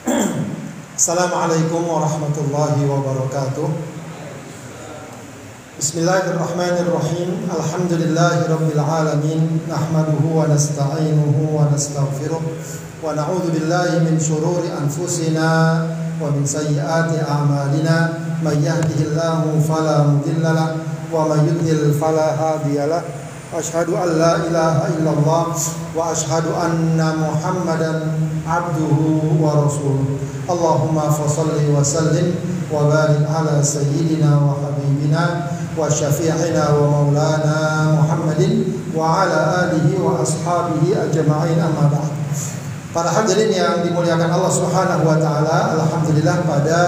Assalamualaikum warahmatullahi wabarakatuh. Bismillahirrahmanirrahim. Alhamdulillahirabbil alamin. Nahmaduhu wa nasta'inuhu wa nastaghfiruh wa na'udzu billahi min shururi anfusina wa min sayyiati a'malina. May yahdihillahu fala mudilla lahu wa may yudlil fala hadiya lahu. Asyhadu an la ilaha illallah wa asyhadu anna Muhammadan abduhu wa rasuluh. Allahumma fassalli wa sallim wa barik ala sayyidina wa habibina wa syafi'ina wa maulana Muhammadin wa ala alihi wa ashabihi ajma'in, amma ba'd. Para hadirin yang dimuliakan Allah Subhanahu wa taala, alhamdulillah pada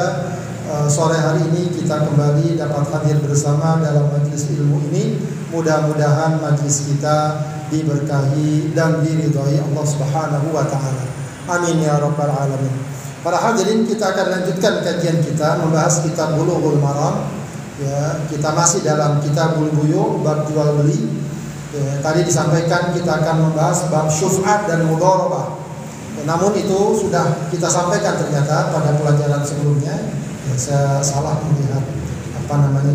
sore hari ini kita kembali dapat hadir bersama dalam majelis ilmu ini. Mudah-mudahan majelis kita diberkahi dan diridhai Allah Subhanahu wa taala. Amin ya rabbal alamin. Para hadirin, kita akan lanjutkan kajian kita membahas kitab Bulughul Maram. Ya, kita masih dalam kitabul buyu, bab jual beli. Ya, tadi disampaikan kita akan membahas bab syuf'at dan mudharabah. Ya, namun itu sudah kita sampaikan ternyata pada pelajaran sebelumnya. Ya, saya salah melihat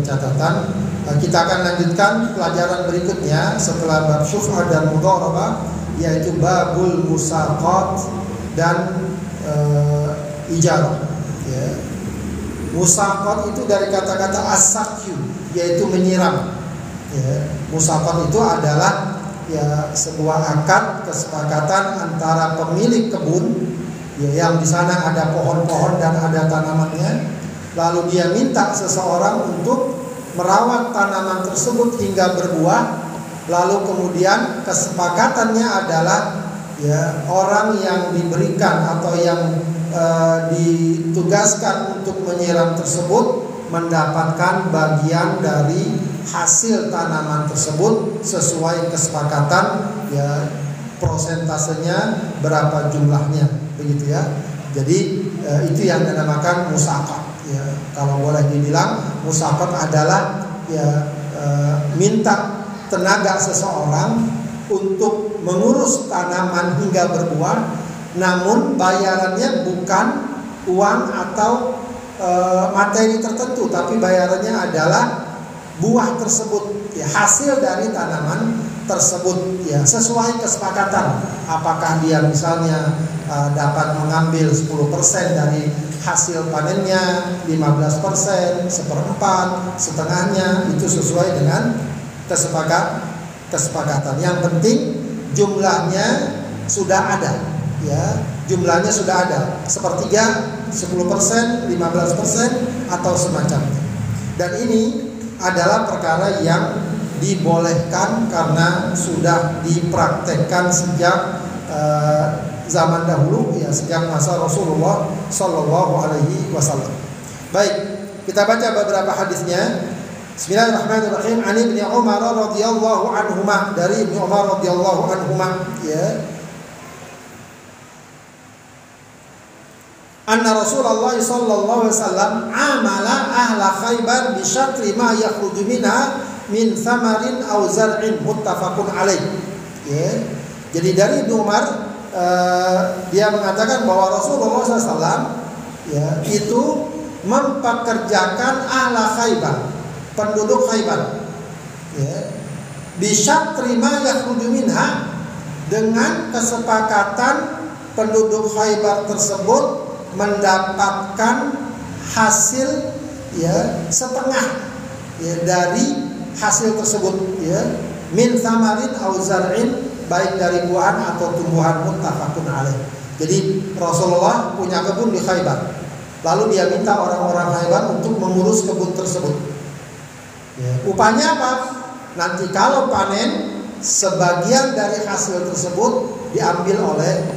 catatan. Kita akan lanjutkan pelajaran berikutnya setelah bab syuf'at dan mudharabah, yaitu babul musaqat dan ijarah. Ya. Musaqat itu dari kata-kata as-sakyu, yaitu menyiram. Ya. Musaqat itu adalah sebuah akad kesepakatan antara pemilik kebun, yang di sana ada pohon-pohon dan ada tanamannya. Lalu dia minta seseorang untuk merawat tanaman tersebut hingga berbuah. Lalu kemudian kesepakatannya adalah orang yang diberikan atau yang ditugaskan untuk menyiram tersebut mendapatkan bagian dari hasil tanaman tersebut sesuai kesepakatan, prosentasenya berapa jumlahnya, begitu ya. Jadi itu yang dinamakan musaqat. Kalau boleh dibilang, musaqat adalah minta tenaga seseorang untuk mengurus tanaman hingga berbuah, namun bayarannya bukan uang atau materi tertentu, tapi bayarannya adalah buah tersebut, hasil dari tanaman tersebut, sesuai kesepakatan. Apakah dia misalnya dapat mengambil 10% dari hasil panennya, 15%, seperempat, setengahnya, itu sesuai dengan kesepakatan. Yang penting jumlahnya sudah ada, jumlahnya sudah ada, sepertiga, 10%, 15% atau semacamnya. Dan ini adalah perkara yang dibolehkan karena sudah dipraktekkan sejak zaman dahulu, sejak masa Rasulullah Shallallahu Alaihi Wasallam. Baik, kita baca beberapa hadisnya. Bismillahirrahmanirrahim. An Ibnu Umar radhiyallahu anhuma, dari Ibnu Umar radhiyallahu anhuma, anna Rasulullah sallallahu alaihi wasallam amala ahla Khaybar bi syatri ma yakhruju minha min thamarin aw zar'in, muttafaqun alaih. Jadi dari Ibnu Umar, dia mengatakan bahwa Rasulullah SAW itu mempekerjakan ahla Khaybar, penduduk Khaybar, bisyatri ma yakhruju minha, dengan kesepakatan penduduk Khaybar tersebut mendapatkan hasil setengah dari hasil tersebut, min thamarin aw zar'in, baik dari buahan atau tumbuhan, muttafaqun alaih. Jadi Rasulullah punya kebun di Khaybar, lalu dia minta orang-orang Khaybar untuk mengurus kebun tersebut. Upahnya apa? Nanti kalau panen, sebagian dari hasil tersebut diambil oleh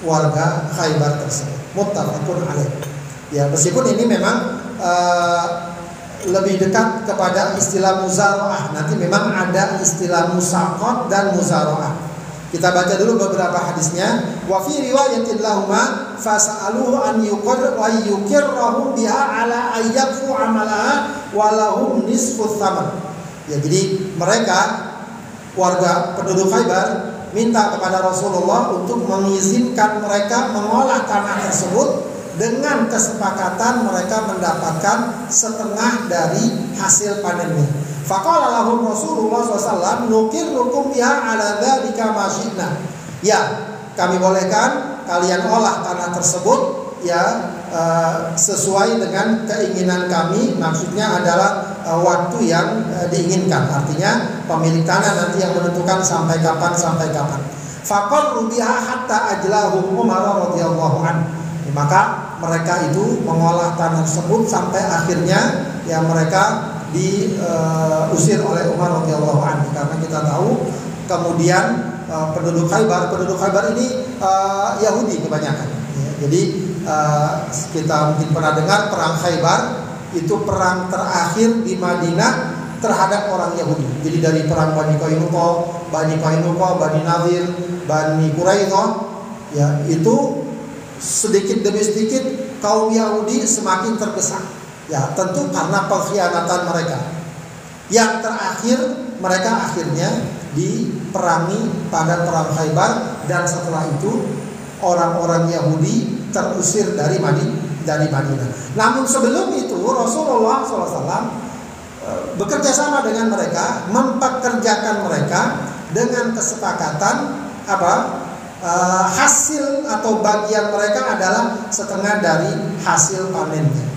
warga Khaybar tersebut, muttafaqun alaih. Meskipun ini memang lebih dekat kepada istilah muzaraah. Nanti memang ada istilah musaqat dan muzaraah. Kita baca dulu beberapa hadisnya. Wa fi riwayatin lahuma fas'aluhu an yuqir wa yukirrahu biha ala ayyaqfu amalaha wa lahum nisfu thamar. Jadi mereka warga penduduk Khaybar minta kepada Rasulullah untuk mengizinkan mereka mengolah tanah tersebut dengan kesepakatan mereka mendapatkan setengah dari hasil panennya. Faqala lahum Rasulullah SAW, nuqirrukum biha ala dzalika ma syi'na. Ya, kami bolehkan kalian olah tanah tersebut ya sesuai dengan keinginan kami. Maksudnya adalah waktu yang diinginkan. Artinya pemilik tanah nanti yang menentukan sampai kapan. Faqad rubiha hatta ajlahum Umar radhiyallahu anhu. Maka mereka itu mengolah tanah tersebut sampai akhirnya ya mereka diusir oleh Umar radhiyallahu anhu. Karena kita tahu kemudian penduduk Khaybar ini Yahudi kebanyakan. Ya, jadi kita mungkin pernah dengar perang Khaybar itu perang terakhir di Madinah terhadap orang Yahudi. Jadi dari perang Bani Qainuqa, Bani Nadir, Bani Quraidah, ya itu sedikit demi sedikit kaum Yahudi semakin terdesak. Ya tentu karena pengkhianatan mereka. Yang terakhir mereka akhirnya diperangi pada perang Khaybar, dan setelah itu orang-orang Yahudi terusir dari Madinah. Namun sebelum itu Rasulullah SAW bekerja sama dengan mereka, mempekerjakan mereka dengan kesepakatan hasil atau bagian mereka adalah setengah dari hasil panennya.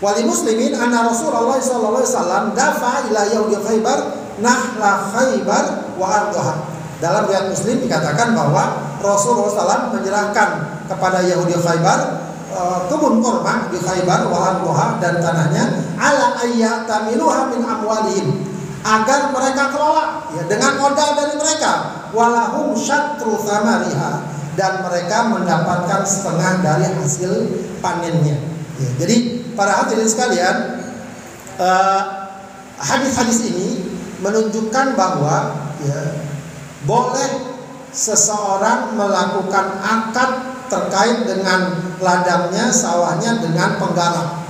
Wali muslimin anna Rasulullah sallallahu alaihi wasallam dafa ila yaudi Khaybar nahla Khaybar wa ardaha. Dalam riwayat Muslim dikatakan bahwa Rasulullah SAW menyerahkan kepada Yahudi Khaybar kebun kurma di Khaybar wa ardaha dan tanahnya ala ayyatamiluha min amwalihim, agar mereka kelola ya, dengan modal dari mereka, walahum syatru thamariha, dan mereka mendapatkan setengah dari hasil panennya ya. Jadi para hadirin sekalian, hadis-hadis ini menunjukkan bahwa ya, boleh seseorang melakukan akad terkait dengan ladangnya, sawahnya dengan penggarap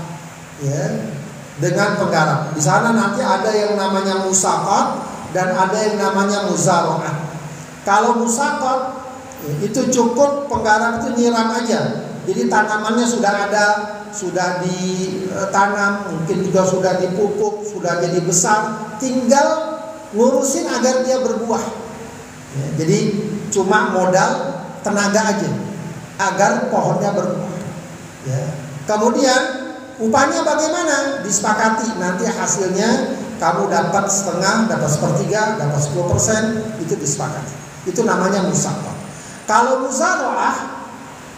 ya, dengan penggarap. Di sana nanti ada yang namanya musaqat dan ada yang namanya muzara'ah. Kalau musaqat itu cukup penggarap itu nyiram aja. Jadi tanamannya sudah ada, sudah ditanam, mungkin juga sudah dipupuk, sudah jadi besar, tinggal ngurusin agar dia berbuah ya, jadi cuma modal tenaga aja agar pohonnya berbuah ya. Kemudian upahnya bagaimana? Disepakati, nanti hasilnya kamu dapat setengah, dapat sepertiga, dapat 10%, itu disepakati. Itu namanya musaqat. Kalau muzara'ah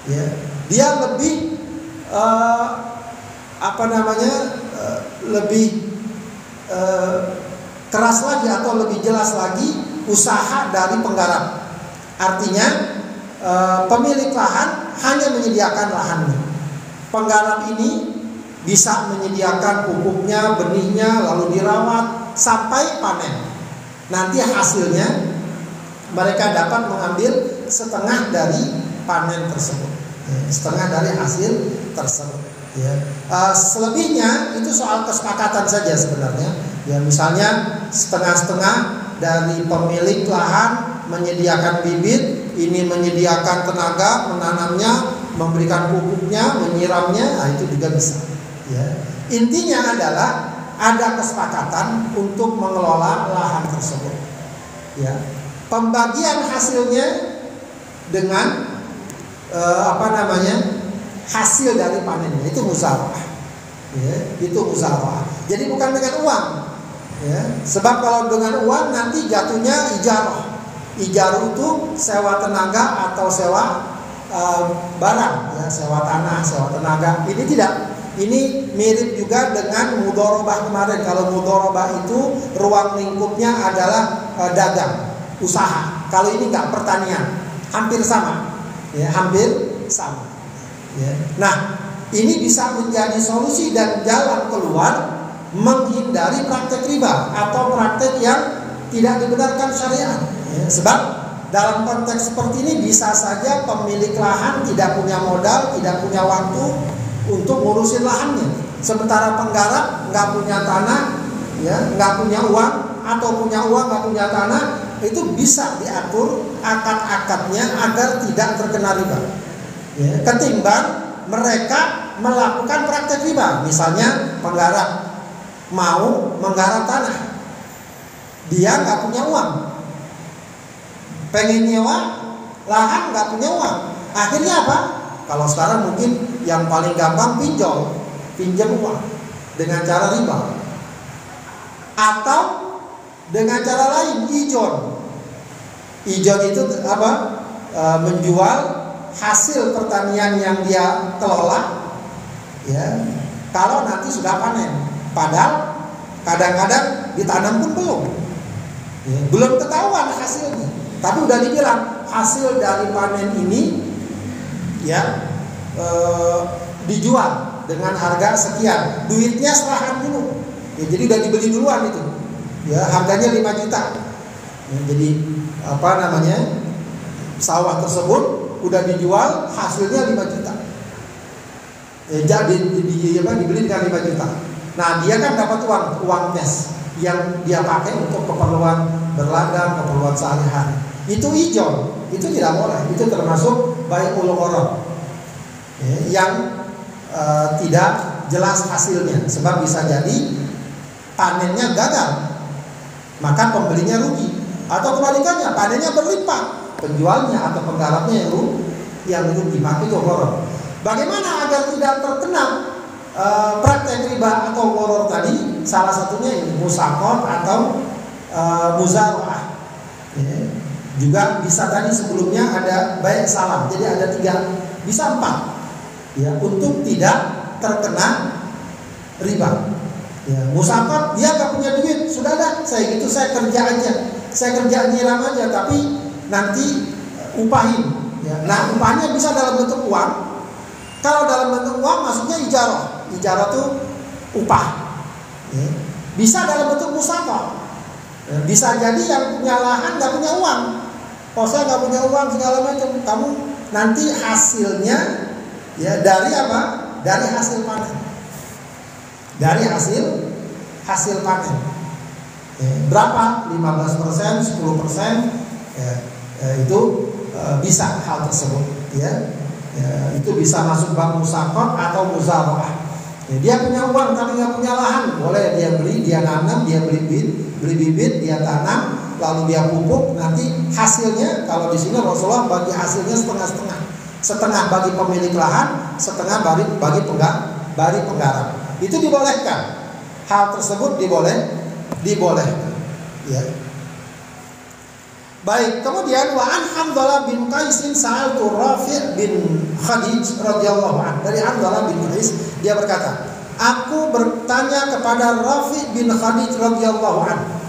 ya, dia lebih lebih keras lagi atau lebih jelas lagi usaha dari penggarap. Artinya pemilik lahan hanya menyediakan lahannya. Penggarap ini bisa menyediakan pupuknya, benihnya, lalu dirawat sampai panen. Nanti hasilnya mereka dapat mengambil setengah dari panen tersebut, setengah dari hasil tersebut ya. Selebihnya itu soal kesepakatan saja sebenarnya ya. Misalnya setengah-setengah dari pemilik lahan menyediakan bibit, ini menyediakan tenaga menanamnya, memberikan pupuknya, menyiramnya, nah itu juga bisa ya. Intinya adalah ada kesepakatan untuk mengelola lahan tersebut ya. Pembagian hasilnya dengan hasil dari panennya, itu muzara'ah ya, itu muzara'ah. Jadi bukan dengan uang ya. Sebab kalau dengan uang nanti jatuhnya ijarah. Ijarah itu sewa tenaga atau sewa barang ya, sewa tanah, sewa tenaga. Ini tidak. Ini mirip juga dengan mudharabah kemarin. Kalau mudharabah itu ruang lingkupnya adalah dagang, usaha. Kalau ini enggak, pertanian. Hampir sama. Ya, hampir sama. Ya. Nah, ini bisa menjadi solusi dan jalan keluar menghindari praktek riba atau praktek yang tidak dibenarkan syariat. Ya, sebab dalam konteks seperti ini bisa saja pemilik lahan tidak punya modal, tidak punya waktu untuk ngurusin lahannya. Sementara penggarap nggak punya tanah, ya, nggak punya uang, atau punya uang nggak punya tanah, itu bisa diatur akad-akadnya agar tidak terkena riba. Ya, ketimbang mereka melakukan praktek riba. Misalnya penggarap mau menggarap tanah, dia nggak punya uang, pengen nyewa lahan nggak punya uang. Akhirnya apa? Kalau sekarang mungkin yang paling gampang pinjam uang dengan cara riba, atau dengan cara lain, ijon. Ijon itu apa? Menjual hasil pertanian yang dia kelola, ya, kalau nanti sudah panen. Padahal kadang-kadang ditanam pun belum, ya, belum ketahuan hasilnya. Tapi udah dibilang hasil dari panen ini, ya, dijual dengan harga sekian, duitnya serahan dulu. Ya, jadi udah dibeli duluan itu, ya, harganya 5 juta. Ya, jadi apa namanya, sawah tersebut udah dijual, hasilnya 5 juta. Ya, jadi dibeli dengan 5 juta. Nah, dia kan dapat uang cash yang dia pakai untuk keperluan berladang, keperluan sehari-hari. Itu ijon, itu tidak boleh. Itu termasuk bai'ul gharar, ya, yang tidak jelas hasilnya. Sebab bisa jadi panennya gagal, maka pembelinya rugi. Atau kebalikannya, panennya berlimpah, penjualnya atau penggarapnya yang rugi. Maka itu gharar. Bagaimana agar tidak terkena praktek riba atau gharar tadi? Salah satunya ini musaqat atau muzara'ah, ya. Juga bisa tadi sebelumnya ada bai' salam. Jadi ada 3, bisa 4, ya, untuk tidak terkena riba. Ya, musaqat dia gak punya duit, sudah dah, saya kerja aja, saya kerja nyiram aja, tapi nanti upahin. Ya. Nah, upahnya bisa dalam bentuk uang. Kalau dalam bentuk uang maksudnya ijarah. Ijarah itu upah, ya. Bisa dalam bentuk musaqah, ya. Bisa jadi yang punya lahan gak punya uang. Oh, saya gak punya uang segala macam. Kamu nanti hasilnya, ya, dari apa? Dari hasil panen. Dari hasil panen. Ya, berapa? 15%, 10%, ya, itu bisa hal tersebut, ya. Ya, itu bisa masuk bab musaqat atau muzara'ah. Ya, dia punya uang tapi nggak punya lahan, boleh dia beli, dia nanam, dia beli bibit, dia tanam, lalu dia pupuk. Nanti hasilnya, kalau di sini Rasulullah bagi hasilnya setengah-setengah, setengah bagi pemilik lahan, setengah bagi penggarap. Itu dibolehkan. Hal tersebut dibolehkan. Ya. Baik, kemudian wa an Hamdalah bin Qais sa'altu Rafi' bin Khadij radhiyallahu anhu. Dari Hamdalah bin Qais, dia berkata, aku bertanya kepada Rafi' bin Khadij radhiyallahu anhu,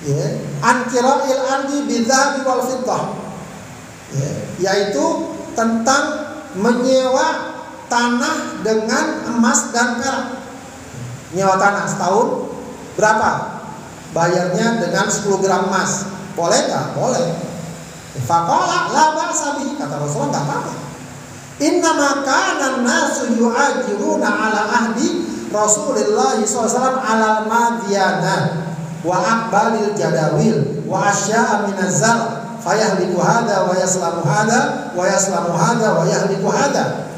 ya, an qira'il ardi bidzahabi wal fiddah, ya, yaitu tentang menyewa tanah dengan emas dan perak. Nyewa tanah setahun berapa? Bayarnya dengan 10 gram emas. Boleh tak? Boleh. Faqala la ba'sa bihi, kata Rasulullah, enggak apa-apa. Innama kana an-nasu yu'ajiruna ala ahdi Rasulullah SAW ala madiyana wa aqbalil jadawil wa asya'a minaz-zar fayahliku hadha wa yaslamu hadha wa yaslamu hadha wa yahliku hadha.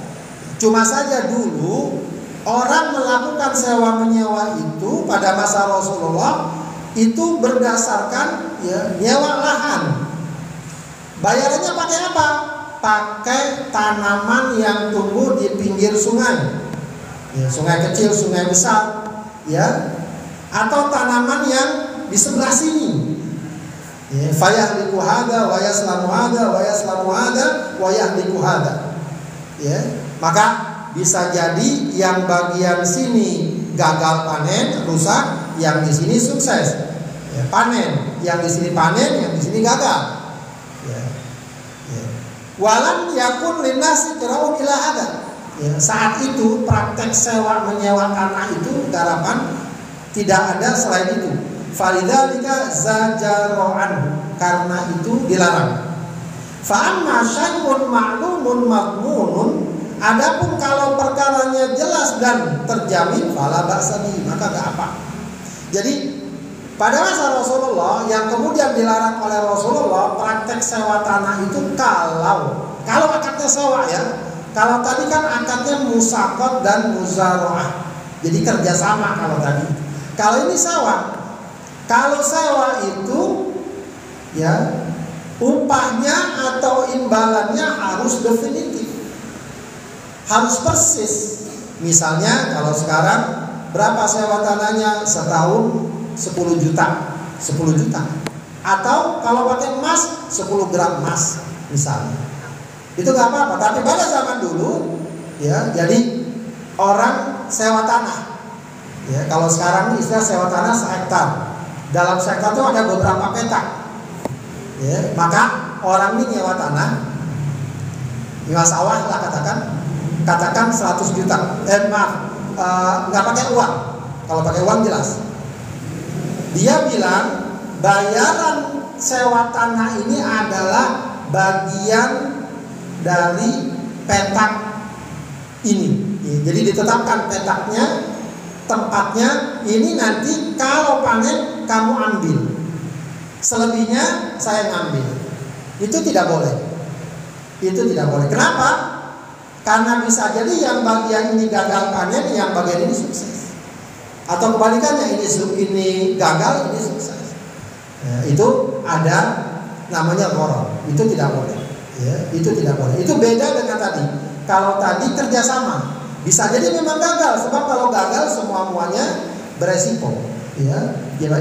Cuma saja dulu orang melakukan sewa menyewa itu pada masa Rasulullah itu berdasarkan, ya, nyewa lahan. Bayarannya pakai apa? Pakai tanaman yang tumbuh di pinggir sungai, ya, sungai kecil, sungai besar, ya, atau tanaman yang di sebelah sini. Ya, fayahliku hada wa yaslamu hada wa yaslamu hada wa yahliku hada. Ya, maka bisa jadi yang bagian sini gagal panen, rusak, yang di sini sukses, ya, panen, yang di sini panen, yang di sini gagal. Ya. Ya. Walam yakun linnasi qira'un ila hada. Ya, saat itu praktek sewa menyewa tanah itu garapan tidak ada selain itu. Falidzalika zajaran, karena itu dilarang. Fa amma syai'un ma'lumun madmunun, adapun kalau perkaranya jelas dan terjamin, fala ba'sa bihi, maka enggak apa. Jadi pada masa Rasulullah yang kemudian dilarang oleh Rasulullah praktek sewa tanah itu kalau akadnya sewa, ya, Kalau tadi kan akadnya musaqat dan muzara'ah. Jadi kerjasama kalau tadi. Kalau ini sewa. Kalau sewa itu ya upahnya atau imbalannya harus definitif. Harus persis. Misalnya kalau sekarang berapa sewa tanahnya? Setahun 10 juta. 10 juta. Atau kalau pakai emas 10 gram emas misalnya. Itu gak apa-apa. Tapi pada zaman dulu ya, jadi orang sewa tanah. Ya, kalau sekarang istilah sewa tanah sehektar. Dalam sehektar itu ada beberapa petak. Ya, maka orang ini nyewa tanah, nyewa sawah lah katakan 100 juta. Nggak pakai uang. Kalau pakai uang jelas. Dia bilang bayaran sewa tanah ini adalah bagian dari petak ini. Jadi ditetapkan petaknya, tempatnya ini nanti kalau panen kamu ambil. Selebihnya saya ngambil. Itu tidak boleh. Itu tidak boleh. Kenapa? Karena bisa jadi yang bagian ini gagal panen, yang bagian ini sukses. Atau kebalikannya, ini gagal, ini sukses. Ya, itu ada namanya gharar. Itu tidak boleh. Ya, itu tidak boleh. Itu beda dengan tadi. Kalau tadi kerjasama, bisa jadi memang gagal. Sebab kalau gagal semua-muanya beresiko. Ya,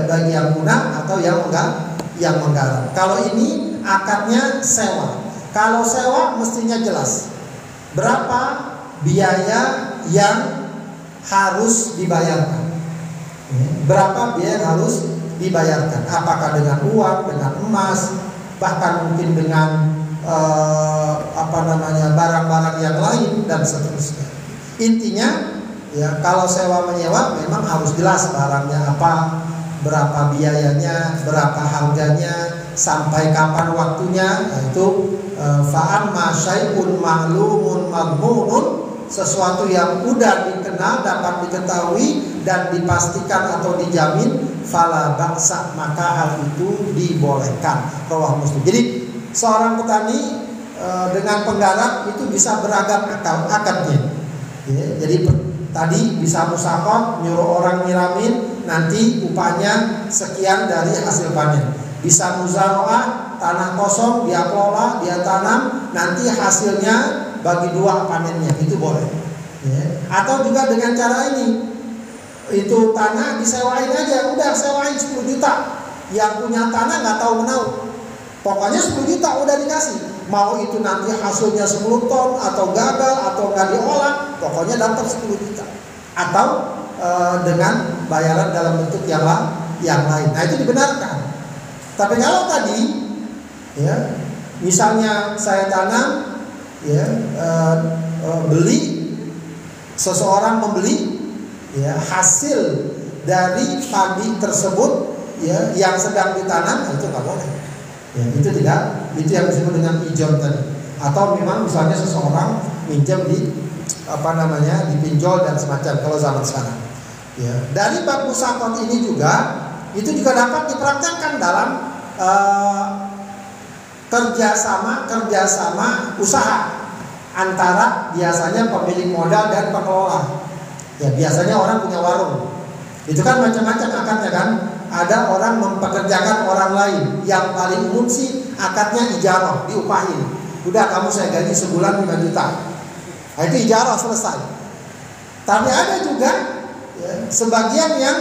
bagi yang guna atau yang menggarap. Kalau ini akadnya sewa. Kalau sewa mestinya jelas berapa biaya yang harus dibayarkan. Berapa biaya yang harus dibayarkan? Apakah dengan uang, dengan emas, bahkan mungkin dengan barang-barang yang lain dan seterusnya. Intinya ya, kalau sewa menyewa memang harus jelas barangnya apa, berapa biayanya, berapa harganya, sampai kapan waktunya. Yaitu fa'amma syai'un ma'lumun madmunun, sesuatu yang mudah dikenal, dapat diketahui dan dipastikan atau dijamin, fala ba'sa, maka hal itu dibolehkan. Rawah Muslim. Jadi seorang petani dengan penggarap itu bisa beragam akadnya. Ya, jadi tadi bisa musaqat, nyuruh orang nyiramin, nanti upahnya sekian dari hasil panen. Bisa muzara'ah, tanah kosong dia kelola, dia tanam, nanti hasilnya bagi dua panennya, itu boleh. Ya. Atau juga dengan cara ini, itu tanah disewain aja, udah sewain 10 juta. Yang punya tanah nggak tahu menau, pokoknya 10 juta udah dikasih. Mau itu nanti hasilnya 10 ton atau gagal atau nggak diolah, pokoknya dapat 10 juta. Atau dengan bayaran dalam bentuk yang lain. Nah, itu dibenarkan. Tapi kalau tadi ya, misalnya saya tanam ya, beli, seseorang membeli ya, hasil dari padi tersebut ya, yang sedang ditanam, itu nggak boleh. Ya, itu tidak, itu yang disebut dengan ijon tadi. Atau memang misalnya seseorang minjem di dipinjol dan semacam kalau zaman sekarang. Ya, dari bab musaqat ini juga itu juga dapat dipraktekkan dalam kerjasama usaha antara biasanya pemilik modal dan pengelola. Ya, biasanya orang punya warung. Itu kan macam-macam akadnya kan. Ada orang mempekerjakan orang lain. Yang paling umum sih akadnya ijarah, diupahin. Udah, kamu saya gaji sebulan 5 juta. Nah, itu ijarah, selesai. Tapi ada juga ya, sebagian yang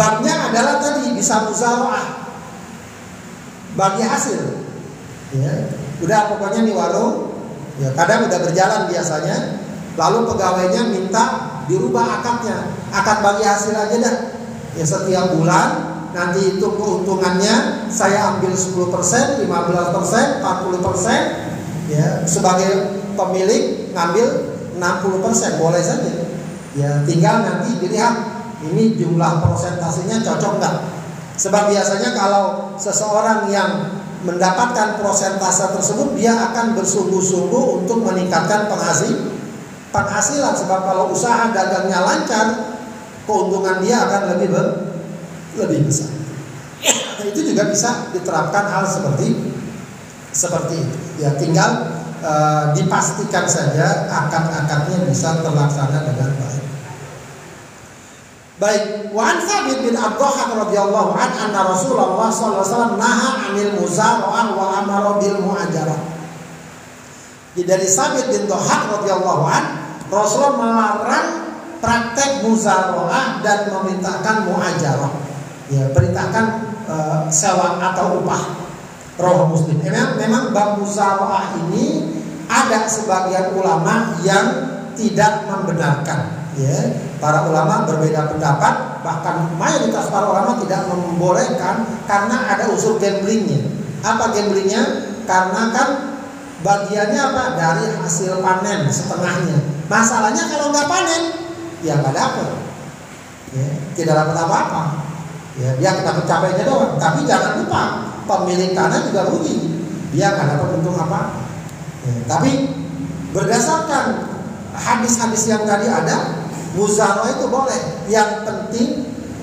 babnya adalah tadi bisa muzara'ah, bagi hasil. Ya, udah pokoknya di warung, ya kadang udah berjalan biasanya, lalu pegawainya minta dirubah akadnya, akad bagi hasil aja dah. Ya, setiap bulan nanti itu keuntungannya saya ambil 10%, 15%, 40%, ya sebagai pemilik ngambil 60%, boleh saja. Ya, tinggal nanti dilihat ini jumlah persentasenya cocok nggak. Sebab biasanya kalau seseorang yang mendapatkan persentase tersebut, dia akan bersungguh-sungguh untuk meningkatkan penghasilan. Sebab kalau usaha dagangnya lancar, keuntungan dia akan lebih besar. Itu juga bisa diterapkan hal seperti itu. Ya, tinggal dipastikan saja akad-akadnya bisa terlaksana dengan baik. Baik, wa an Thabit bin Abdullah radhiyallahu anna Rasulullah sallallahu alaihi wasallam naha 'anil muzara'ah wa amara bil mu'ajarah. Dari Thabit bin Dhahak radhiyallahu an, Rasulullah melarang praktek muzara'ah dan memerintahkan mu'ajarah. Ya, perintahkan sewa atau upah. Rawahu Muslim. Memang bab muzara'ah ini ada sebagian ulama yang tidak membenarkan. Ya, para ulama berbeda pendapat, bahkan mayoritas para ulama tidak membolehkan karena ada unsur gamblingnya. Apa gamblingnya? Karena kan bagiannya apa? Dari hasil panen setengahnya. Masalahnya kalau nggak panen, ya nggak dapat. Ya, tidak dapat apa-apa. Ya, dia dapat capeknya doang. Tapi jangan lupa, pemilik tanah juga rugi. Dia nggak dapat untung apa. Ya, tapi berdasarkan hadis-hadis yang tadi ada, muzara'ah itu boleh. Yang penting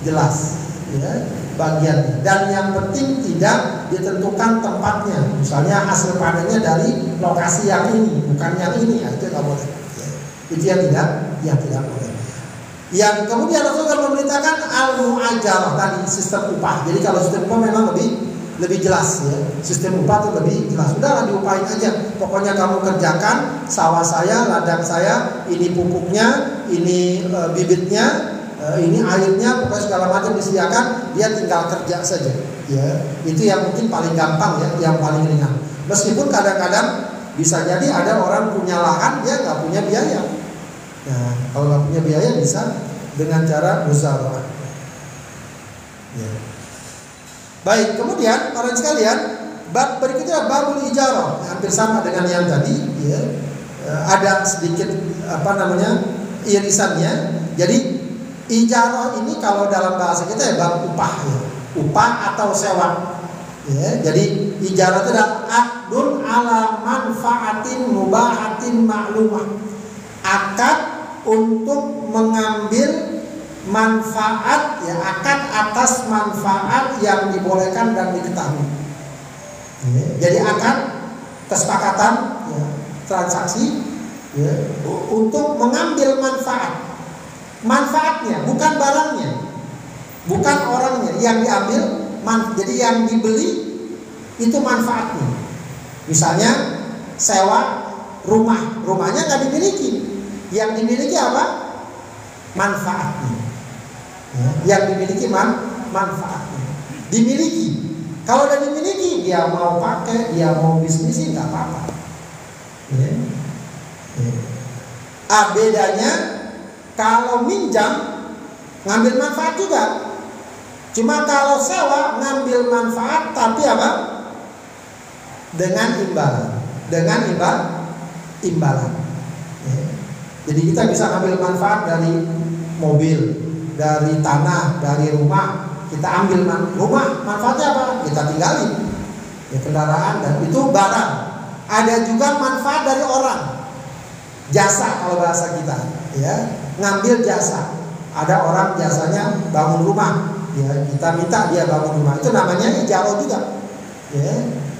jelas, ya, bagiannya. Dan yang penting tidak ditentukan tempatnya. Misalnya hasil panennya dari lokasi yang ini, bukan yang ini, itu nggak boleh. Ya, itu yang tidak boleh. Yang kemudian Rasulullah memerintahkan al-mu'ajarah tadi, sistem upah. Jadi kalau sistem upah memang lebih jelas, ya. Sistem upah itu lebih jelas. Udahlah diupahin aja. Pokoknya kamu kerjakan sawah saya, ladang saya, ini pupuknya, ini bibitnya, ini airnya, pokoknya segala macam disediakan. Dia tinggal kerja saja. Ya, itu yang mungkin paling gampang, ya, yang paling ringan. Meskipun kadang-kadang bisa jadi ada orang punya lahan, dia nggak punya biaya. Nah, kalau nggak punya biaya bisa dengan cara muzara'ah. Ya. Baik, kemudian orang sekalian, bab berikutnya babul ijarah, hampir sama dengan yang tadi. Ya. Ada sedikit irisannya. Jadi ijarah ini kalau dalam bahasa kita ya bab upah, ya. Upah atau sewa. Ya, jadi ijarah itu adalah akdun ala manfaatin mubahatin ma'lumah. Akad untuk mengambil manfaat, ya, akad atas manfaat yang dibolehkan dan diketahui. Ya, jadi akad kesepakatan, ya, transaksi, ya, untuk mengambil manfaatnya, bukan barangnya, bukan orangnya yang diambil. Jadi yang dibeli itu manfaatnya. Misalnya sewa rumahnya nggak dimiliki. Yang dimiliki apa? Manfaatnya. Ya, yang dimiliki manfaatnya. Dimiliki. Kalau udah dimiliki, dia mau pakai, dia mau bisnisin, nggak apa-apa. Ya. Ya. Bedanya kalau minjam ngambil manfaat juga. Cuma kalau sewa ngambil manfaat, tapi apa? Dengan imbalan. Ya. Jadi kita bisa ambil manfaat dari mobil, dari tanah, dari rumah. Kita ambil rumah, manfaatnya apa? Kita tinggalin, ya, kendaraan, dan itu barang. Ada juga manfaat dari orang, jasa kalau bahasa kita, ya, ngambil jasa. Ada orang jasanya bangun rumah, ya, kita minta dia bangun rumah. Itu namanya ijarah juga, ya.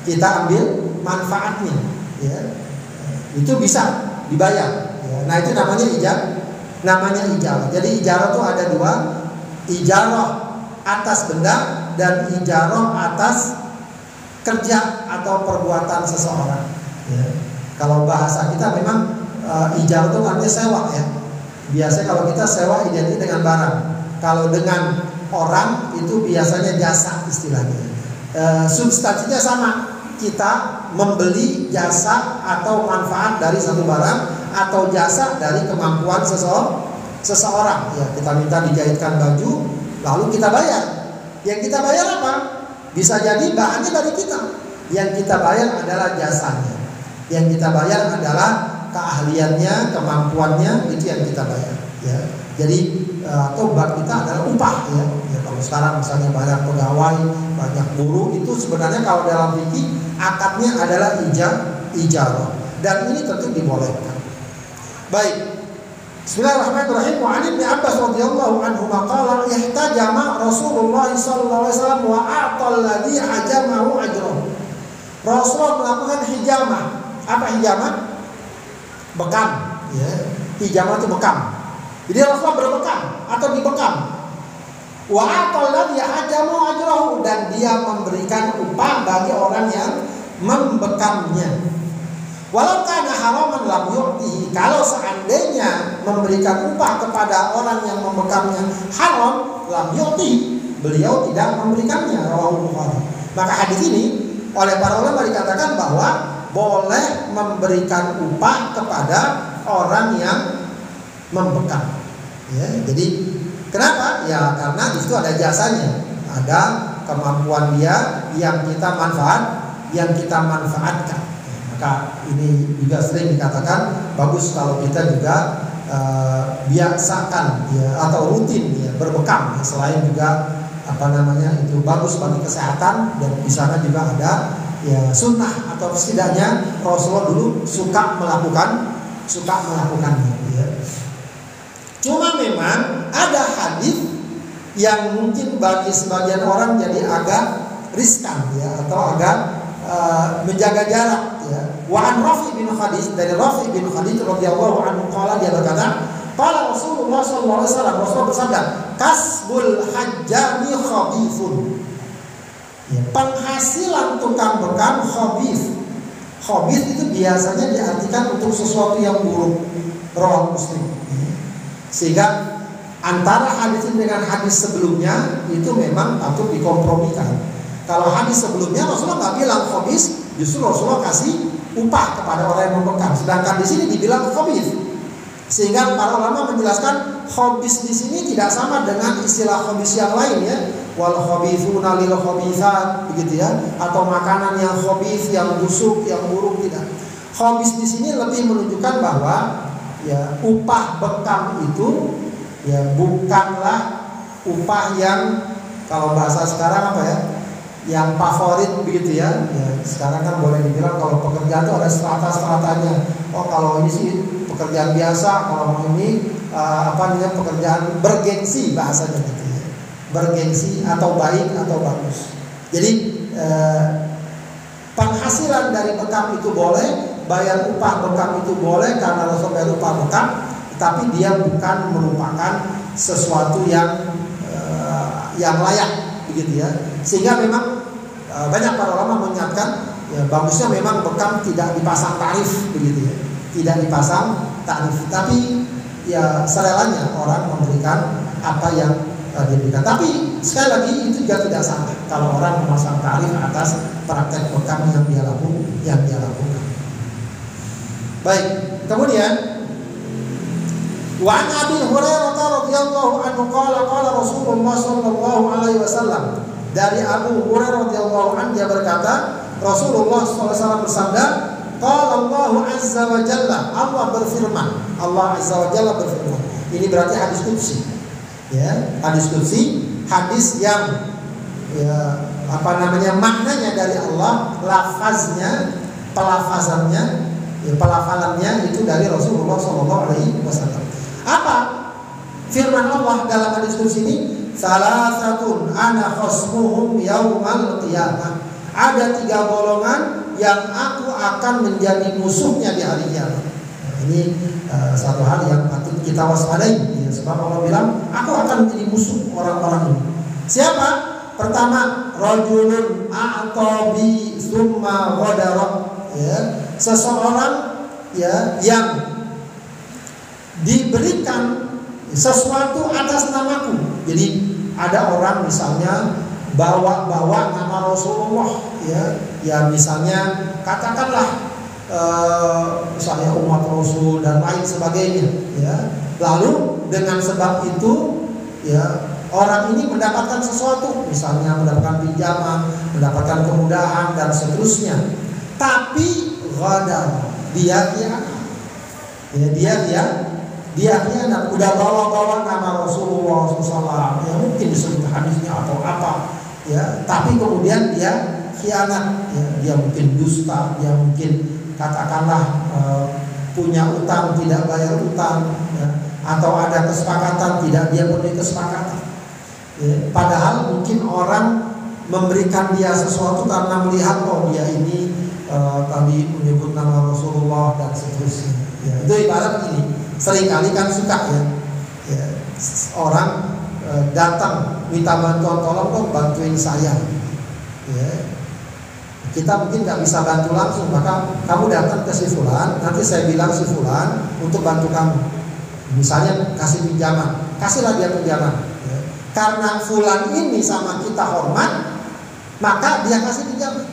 Kita ambil manfaatnya, ya. Itu bisa dibayar. Nah, itu namanya ijarah. Jadi ijarah itu ada dua, ijarah atas benda dan ijarah atas kerja atau perbuatan seseorang. Ya. Kalau bahasa kita memang ijarah itu artinya sewa, ya. Biasanya kalau kita sewa identik dengan barang. Kalau dengan orang itu biasanya jasa istilahnya. Substansinya sama. Kita membeli jasa atau manfaat dari satu barang atau jasa dari kemampuan seseorang. Ya, kita minta dijahitkan baju, lalu kita bayar. Yang kita bayar apa? Bisa jadi bahannya dari kita. Yang kita bayar adalah jasanya. Yang kita bayar adalah keahliannya, kemampuannya, itu yang kita bayar. Ya. Jadi tobat kita adalah upah, ya. Ya, kalau sekarang misalnya banyak pegawai, banyak buruh, itu sebenarnya kalau dalam fikih akadnya adalah ijarah. Dan ini tentu dibolehkan. Baik. Bismillahirrahmanirrahim. Wa 'an Ibnu Abbas radhiyallahu anhu qala ihtajama Rasulullah sallallahu alaihi wasallam wa a'ta alladhi hajamahu ajran. Rasulullah melakukan hijamah. Apa hijamah? Bekam, ya. Hijamah itu bekam. Jadi Rasulullah berbekam atau dibekam. Wa aqalladhi hajamu ajrahu, dan dia memberikan upah bagi orang yang membekamnya. Walau kana haraman lam yu'tihi, kalau seandainya memberikan upah kepada orang yang membekamnya haram, lam yu'tihi, beliau tidak memberikannya. Rawahu Bukhari. Maka hadis ini oleh para ulama dikatakan bahwa boleh memberikan upah kepada orang yang membekam. Ya, jadi kenapa? Ya karena di situ ada jasanya, ada kemampuan dia yang kita manfaatkan. Ya, maka ini juga sering dikatakan bagus kalau kita juga biasakan ya, atau rutin ya, berbekam. Ya, selain juga itu bagus bagi kesehatan, dan di sana juga ada ya sunnah atau setidaknya Rasulullah dulu suka melakukannya. Ya. Cuma memang ada hadis yang mungkin bagi sebagian orang jadi agak riskan ya, atau agak menjaga jarak ya. Wa an Rafi bin Khadij, dari Rafi bin Khadij radhiyallahu anhu qala, dia berkata, qala Rasulullah sallallahu alaihi wasallam, Rasulullah bersabda, kasbul hajjami khabithun. Ya, penghasilan tukang bekam khabith. Khabith itu biasanya diartikan untuk sesuatu yang buruk. Rawahu Muslim. Sehingga antara hadis ini dengan hadis sebelumnya itu memang patut dikompromikan. Kalau hadis sebelumnya Rasulullah nggak bilang khabith, justru Rasulullah kasih upah kepada orang yang membekam. Sedangkan di sini dibilang khabith. Sehingga para ulama menjelaskan khabith di sini tidak sama dengan istilah khabith yang lain ya. Wal khabithuna lil khabithat, begitu ya, atau makanan yang khabith, yang busuk, yang buruk, tidak. Khabith di sini lebih menunjukkan bahwa ya upah bekam itu ya bukanlah upah yang kalau bahasa sekarang apa ya, yang favorit begitu ya. Ya sekarang kan boleh dibilang kalau pekerjaan itu ada strata-stratanya. Oh kalau ini sih pekerjaan biasa, kalau ini pekerjaan bergengsi bahasanya gitu ya. Bergengsi atau baik atau bagus. Jadi penghasilan dari bekam itu boleh, bayar upah bekam itu boleh karena Rasul bayar upah bekam, tapi dia bukan merupakan sesuatu yang layak begitu ya. Sehingga memang banyak para ulama mengingatkan ya bagusnya memang bekam tidak dipasang tarif begitu ya. Tidak dipasang tarif, tapi ya serelanya orang memberikan apa yang diberikan. Tapi sekali lagi itu juga tidak salah kalau orang memasang tarif atas praktek bekam yang dia lakukan. Baik, kemudian wa an Abi Hurairah radhiyallahu anhu qala Rasulullah sallallahu alaihi wasallam, dari Abu Hurairah radhiyallahu anhu dia berkata, Rasulullah sallallahu alaihi wasallam bersabda, qala Allah azza wa jalla, Allah berfirman, Allah azza wa jalla berfirman. Ini berarti hadis qudsi. Ya, hadis qudsi, hadis yang ya maknanya dari Allah, lafaznya, pelafazannya, ya, pelafalannya itu dari Rasulullah SAW. Apa firman Allah dalam hadis qudsi ini? Salasatun ana khasmuhum yaumal qiyamah. Ada 3 golongan yang aku akan menjadi musuhnya di hari kiamat. Ini satu hal yang patut kita waspadai. Ya, sebab Allah bilang, aku akan menjadi musuh orang-orang ini. Siapa? Pertama, rajulun a'tabi tsumma ghadara. Ya, seseorang ya yang diberikan sesuatu atas namaku. Jadi ada orang misalnya bawa nama Rasulullah ya misalnya katakanlah misalnya umat Rasul dan lain sebagainya ya. Lalu dengan sebab itu ya orang ini mendapatkan sesuatu, misalnya mendapatkan pinjaman, mendapatkan kemudahan dan seterusnya. Tapi ghadar, dia khianat, udah bawa nama Rasulullah SAW, ya mungkin disebut hadisnya atau apa, ya. Tapi kemudian dia khianat, ya. Dia mungkin dusta, dia mungkin katakanlah punya utang tidak bayar utang, ya. Atau ada kesepakatan tidak dia penuhi kesepakatan. Ya. Padahal mungkin orang memberikan dia sesuatu karena melihat dia ini tadi menyebut nama Rasulullah dan seterusnya. Ya, itu ibarat ini. Seringkali kan suka ya orang datang minta bantuan, tolong dong bantuin saya. Ya. Kita mungkin nggak bisa bantu langsung, maka kamu datang ke si Fulan, nanti saya bilang si Fulan untuk bantu kamu. Misalnya kasih pinjaman, kasihlah dia pinjaman. Ya. Karena Fulan ini sama kita hormat, maka dia kasih pinjaman.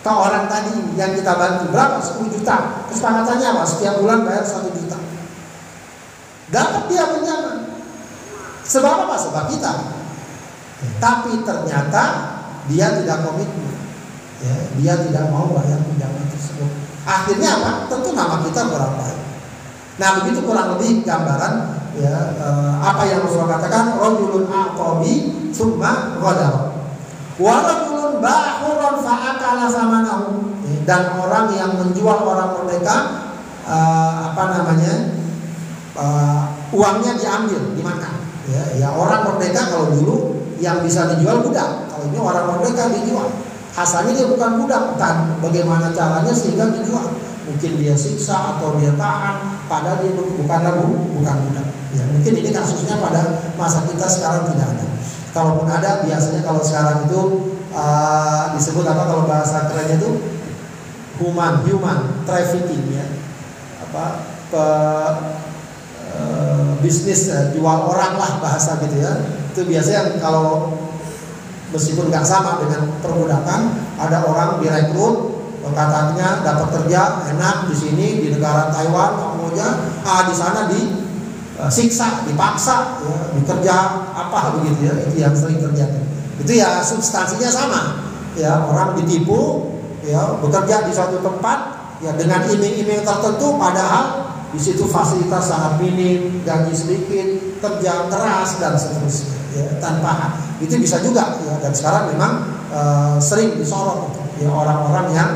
Ke orang tadi yang kita bantu berapa? 10 juta. Kesepakatannya apa? Setiap bulan bayar 1 juta. Dapat dia pinjaman. Sebab apa? Sebab kita. Tapi ternyata dia tidak komitmen. Ya, dia tidak mau bayar pinjaman tersebut. Akhirnya apa? Tentu nama kita kurang baik. Nah, begitu kurang lebih gambaran ya apa yang Rasulullah katakan, rajulun aqabi tsumma ghadara. Wa rajulun ba'huran fa'akala samanahu. Dan orang yang menjual orang merdeka uangnya diambil, dimakan. Ya orang merdeka kalau dulu yang bisa dijual budak. Kalau ini orang merdeka dijual. Asalnya dia bukan budak, entah bagaimana caranya sehingga dijual. Mungkin dia siksa atau dia tahan, padahal dia bukan budak. Ya, mungkin ini kasusnya pada masa kita sekarang tidak ada. Kalaupun ada, biasanya kalau sekarang itu disebut apa kalau bahasa kerennya itu human trafficking ya, bisnis jual orang lah bahasa gitu ya. Itu biasanya kalau meskipun nggak sama dengan perbudakan, ada orang direkrut, katanya dapat kerja enak di sini di negara Taiwan, Kamboja, di sana disiksa, dipaksa, ya, dikerja apa begitu ya, itu yang sering terjadi. Itu ya substansinya sama, ya orang ditipu, ya bekerja di suatu tempat, ya dengan iming-iming tertentu, padahal di situ fasilitas sangat minim, gaji sedikit, kerja keras dan seterusnya, ya, tanpa hak. Itu bisa juga ya, dan sekarang memang sering disorot ya orang-orang yang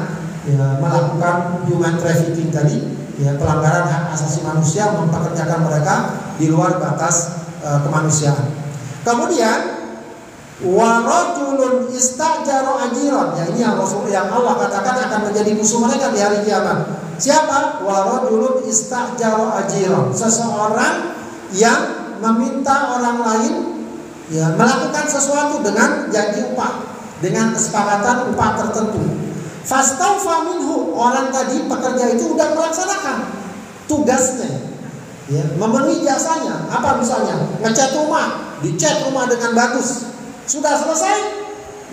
ya, melakukan human trafficking tadi, ya pelanggaran hak asasi manusia, mempekerjakan mereka di luar batas kemanusiaan. Kemudian warajulun istajaro ajiran, ya ini yang Allah katakan akan menjadi musuh mereka di hari kiamat. Siapa? Warajulun istajaro ajiran, seseorang yang meminta orang lain ya melakukan sesuatu dengan janji upah, dengan kesepakatan upah tertentu. Fastaufa minhu, orang tadi pekerja itu sudah melaksanakan tugasnya, ya, memenuhi jasanya. Apa misalnya? Ngecat rumah, dicat rumah dengan bagus, sudah selesai.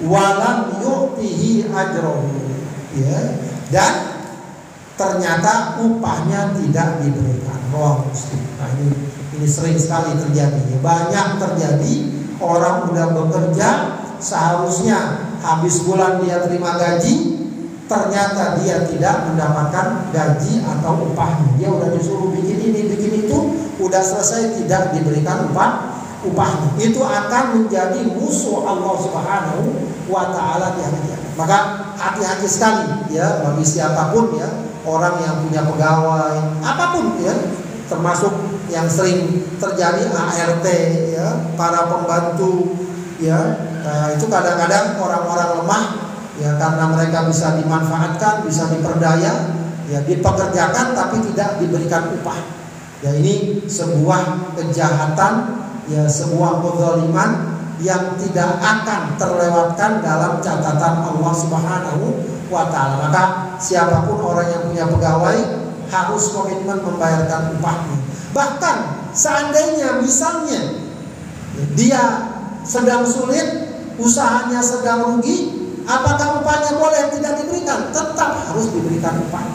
Walam yu'tihi ajrohu, ya, dan ternyata upahnya tidak diberikan. Muslim. Nah, ini sering sekali terjadi. Ya, banyak terjadi. Orang udah bekerja, seharusnya habis bulan dia terima gaji, ternyata dia tidak mendapatkan gaji atau upahnya. Dia udah disuruh bikin ini, bikin itu, udah selesai tidak diberikan upahnya. Itu akan menjadi musuh Allah Subhanahu wa Ta'ala di akhirat. Maka hati-hati sekali ya bagi siapapun ya, orang yang punya pegawai apapun ya, termasuk yang sering terjadi ART ya, para pembantu ya, itu kadang-kadang orang-orang lemah ya, karena mereka bisa dimanfaatkan, bisa diperdaya ya, dipekerjakan tapi tidak diberikan upah ya. Ini sebuah kejahatan ya, sebuah kezaliman yang tidak akan terlewatkan dalam catatan Allah Subhanahu wa Ta'ala. Maka siapapun orang yang punya pegawai harus komitmen membayarkan upahnya. Bahkan seandainya misalnya dia sedang sulit, usahanya sedang rugi, apakah upahnya boleh tidak diberikan? Tetap harus diberikan upah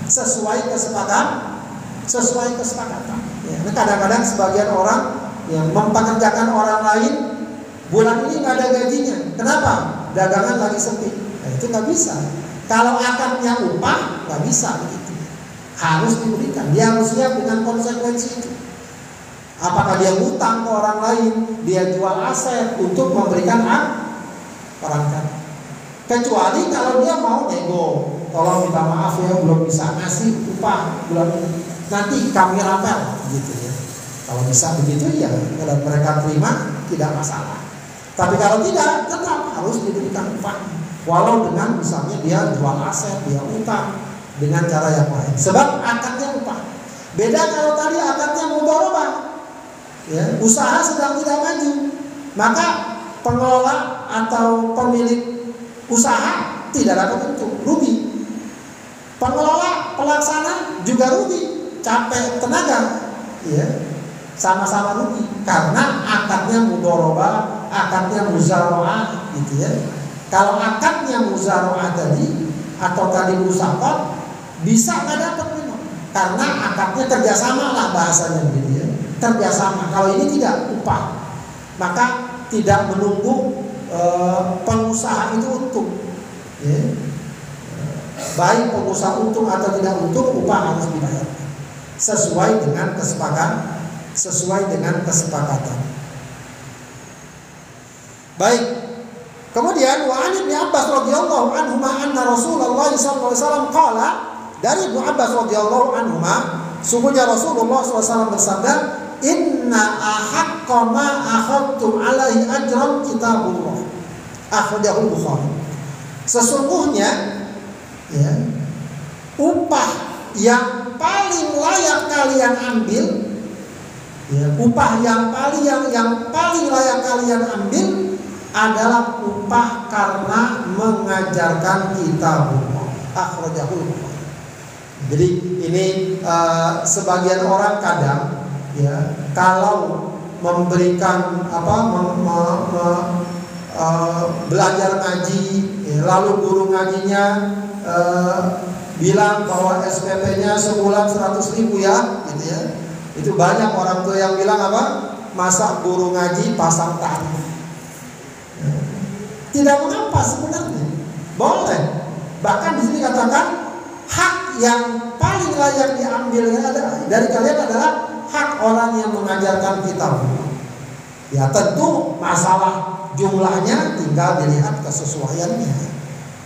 sesuai kesepakatan. Ya, kadang-kadang sebagian orang yang mempekerjakan orang lain, bulan ini nggak ada gajinya. Kenapa? Dagangan lagi sepi. Nah, itu nggak bisa. Kalau akadnya upah nggak bisa begitu. Harus diberikan. Dia harus siap dengan konsekuensi itu. Apakah dia ngutang ke orang lain, dia jual aset untuk memberikan hak orang tadi. Kecuali kalau dia mau nego, tolong minta maaf ya belum bisa ngasih upah bulan ini, nanti kami rapel gitu ya. Kalau bisa begitu ya, kalau mereka terima tidak masalah. Tapi kalau tidak, tetap harus diberikan upah. Walau dengan misalnya dia jual aset, dia utang dengan cara yang lain. Sebab akadnya upah. Beda kalau tadi akadnya mudharabah, ya, usaha sedang tidak maju, maka pengelola atau pemilik usaha tidak dapat untung, rugi. Pengelola, pelaksana juga rugi, capek tenaga, ya, sama-sama rugi karena akadnya mudharabah, akadnya muzaraah, gitu ya. Kalau akadnya muzaraah tadi atau tadi musaqah bisa nggak dapat memang, karena akadnya kerjasama lah bahasanya, gitu ya, kerjasama. Kalau ini tidak upah, maka tidak menunggu pengusaha itu untung, ya. Baik pengusaha untung atau tidak untung, upah harus dibayar sesuai dengan kesepakatan. Baik. Kemudian wa an Ibnu Abbas radhiyallahu anhuma anna Rasulullah sallallahu alaihi wasallam qala, dari Ibnu Abbas radhiyallahu anhuma, sungguhnya Rasulullah SAW bersabda, inna ahaqqa ma akhadtum alaihi ajran kitabullah, akhrajahu Bukhari. Sesungguhnya, ya, upah yang paling layak kalian ambil, ya, upah yang paling layak kalian ambil adalah upah karena mengajarkan kitabullah, akhrajahu Bukhari. Jadi ini sebagian orang kadang, ya, kalau memberikan belajar ngaji, ya, lalu guru ngajinya bilang bahwa SPP-nya sebulan 100.000 ya, gitu ya. Itu banyak orang tua yang bilang apa? Masa guru ngaji pasang tarif. Tidak mengapa sebenarnya, boleh. Bahkan di sini katakan hak yang paling layak diambil dari kalian adalah hak orang yang mengajarkan kitab. Ya tentu masalah jumlahnya tinggal dilihat kesesuaiannya.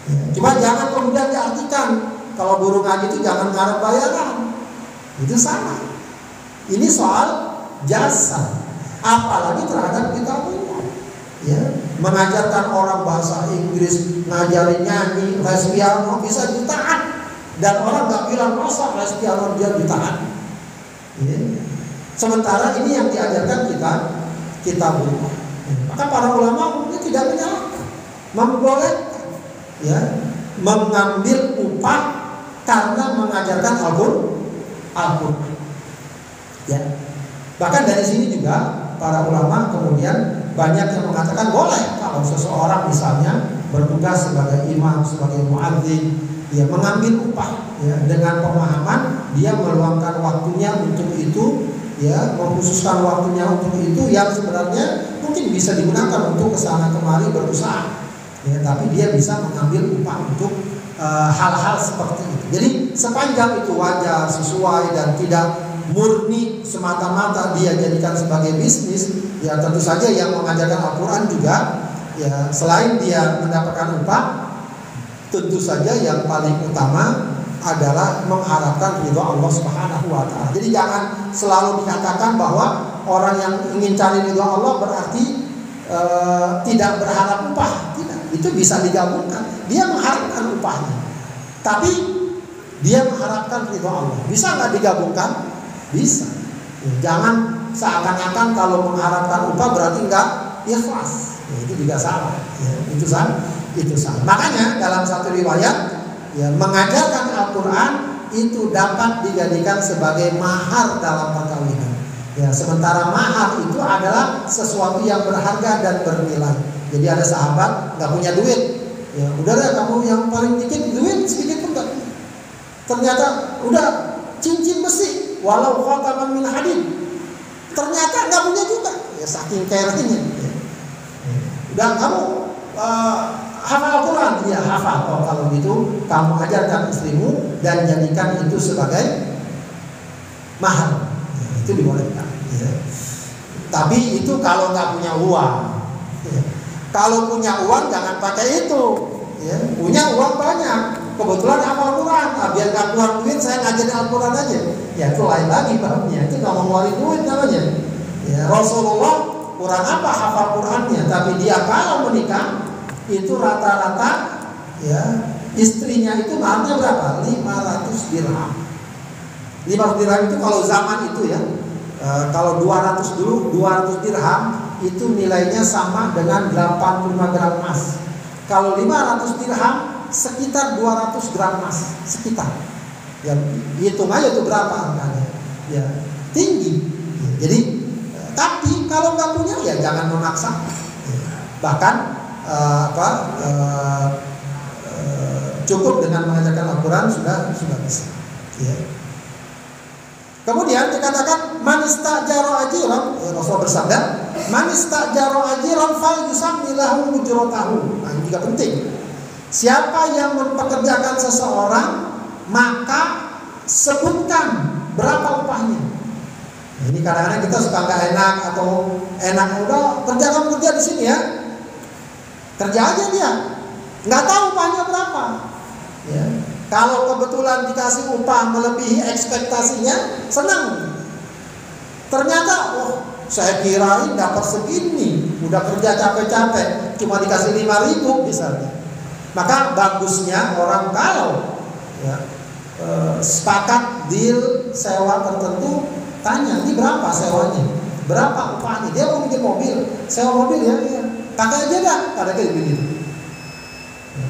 Ya, cuma jangan kemudian diartikan kalau guru ngaji itu jangan ngarep bayaran. Itu sama. Ini soal jasa, apalagi terhadap kitab. Ya, mengajarkan orang bahasa Inggris, ngajarin nyanyi, les piano bisa jutaan, dan orang nggak bilang masa les piano dia jutaan. Ya. Sementara ini yang diajarkan kita berubah. Ya. Maka para ulama mungkin tidak menyalahkan, membolehkan, ya, mengambil upah karena mengajarkan Al-Qur'an. Ya. Bahkan dari sini juga para ulama kemudian banyak yang mengatakan boleh kalau seseorang misalnya bertugas sebagai imam, sebagai muadzin, ya, mengambil upah, ya, dengan pemahaman dia meluangkan waktunya untuk itu, ya, mengkhususkan waktunya untuk itu yang sebenarnya mungkin bisa digunakan untuk kesana kemari berusaha, ya, tapi dia bisa mengambil upah untuk hal-hal seperti itu. Jadi sepanjang itu wajar, sesuai, dan tidak murni semata-mata dia jadikan sebagai bisnis, ya tentu saja yang mengajarkan Al-Quran juga, ya, selain dia mendapatkan upah, tentu saja yang paling utama adalah mengharapkan ridha Allah Subhanahu wa Ta'ala. Jadi jangan selalu dikatakan bahwa orang yang ingin cari ridha Allah berarti tidak berharap upah. Tidak, itu bisa digabungkan. Dia mengharapkan upahnya, tapi dia mengharapkan ridha Allah. Bisa nggak digabungkan? Bisa. Ya, jangan seakan-akan kalau mengharapkan upah berarti enggak ikhlas. Ya, itu juga salah. Ya, itu salah. Makanya dalam satu riwayat, ya, mengajarkan Al-Quran itu dapat dijadikan sebagai mahar dalam perkawinan. Ya, sementara mahar itu adalah sesuatu yang berharga dan bernilai. Jadi ada sahabat nggak punya duit. Ya, udah deh kamu yang paling dikit duit sedikit pun nggak punya. Ternyata udah cincin besi. Walau khataman min hadid, ternyata nggak punya juga, ya, saking carenya. Ya. Dan kamu hafal Al-Quran, ya hafal. Oh, kalau gitu kamu ajarkan istrimu dan jadikan itu sebagai mahar, ya, itu dibolehkan. Ya. Tapi itu kalau nggak punya uang. Ya. Kalau punya uang jangan pakai itu. Ya. Punya uang banyak. Kebetulan hafal Al-Quran, biar nggak keluar duit saya ngajarin Al-Quran aja. Ya itu lain lagi babnya, itu nggak mau ngeluarin duit namanya. Ya, Rasulullah kurang apa hafal Qurannya, tapi dia kalau menikah itu rata-rata ya, istrinya itu maharnya berapa? 500 dirham. 500 dirham itu kalau zaman itu ya, kalau 200 dulu, 200 dirham itu nilainya sama dengan 85 gram emas. Kalau 500 dirham sekitar 200 gram emas, sekitar. Ya, hitung aja itu berapa angkanya. Ya, tinggi. Ya, jadi, tapi kalau nggak punya ya jangan memaksa. Ya, bahkan cukup dengan mengajarkan Al-Quran sudah bisa. Ya. Kemudian dikatakan man istajara ajiran, Rasulullah bersabda, man istajara ajiran fal yusammilahu ujratahu. Nah, ini juga penting. Siapa yang mempekerjakan seseorang, maka sebutkan berapa upahnya. Nah, ini kadang-kadang kita suka nggak enak atau enak, udah kerja di sini ya, kerja aja dia, nggak tahu upahnya berapa. Ya. Kalau kebetulan dikasih upah melebihi ekspektasinya, senang. Ternyata, saya kirain dapat segini, udah kerja capek-capek, cuma dikasih 5.000 misalnya. Maka bagusnya orang kalau ya, sepakat deal sewa tertentu, tanya, ini berapa sewanya, berapa upahnya. Dia mau bikin mobil, sewa mobil ya, pakai aja dah, ada kayak begitu.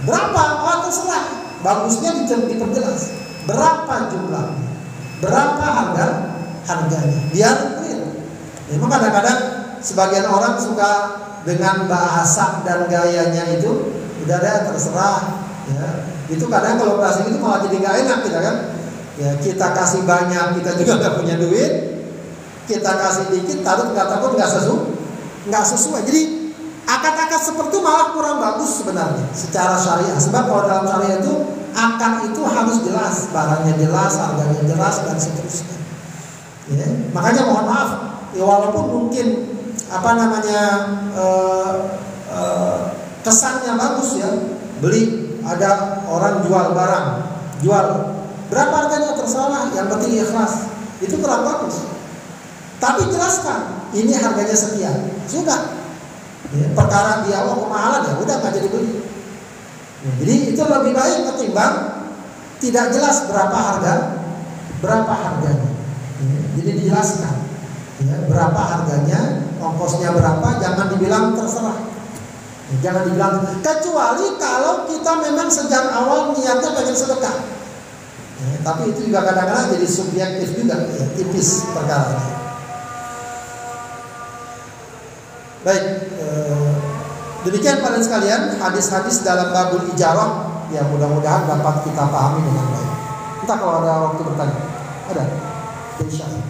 Berapa? Oh, terserah. Bagusnya diperjelas berapa jumlahnya, berapa harganya, biar clear. Memang kadang-kadang sebagian orang suka dengan bahasa dan gayanya itu, udah ada terserah. Ya, itu kadang kalau bahasa itu malah jadi nggak enak kita kan. Ya, kita kasih banyak, kita juga nggak punya duit. Kita kasih dikit, takut nggak sesuai. Jadi akad-akad seperti itu malah kurang bagus sebenarnya secara syariah. Sebab kalau dalam syariah itu akad itu harus jelas, barangnya jelas, harganya jelas dan seterusnya. Ya, makanya mohon maaf, ya walaupun mungkin kesannya bagus ya, beli ada orang jual barang, jual berapa harganya terserah, yang penting ikhlas, itu kurang bagus. Tapi jelaskan, ini harganya sekian, sudah. Ya, perkara dia kemahalan ya udah nggak jadi beli. Ya, jadi itu lebih baik ketimbang tidak jelas berapa harganya. Ya, jadi dijelaskan ya, berapa harganya, ongkosnya berapa, jangan dibilang terserah. Ya, jangan dibilang, kecuali kalau kita memang sejak awal niatnya pengen sedekah. Ya, tapi itu juga kadang-kadang jadi subjektif juga, ya, tipis perkaranya. Baik, demikian para sekalian hadis-hadis dalam babul ijarah yang mudah-mudahan dapat kita pahami dengan baik. Entah kalau ada waktu bertanya, ada? Insya Allah.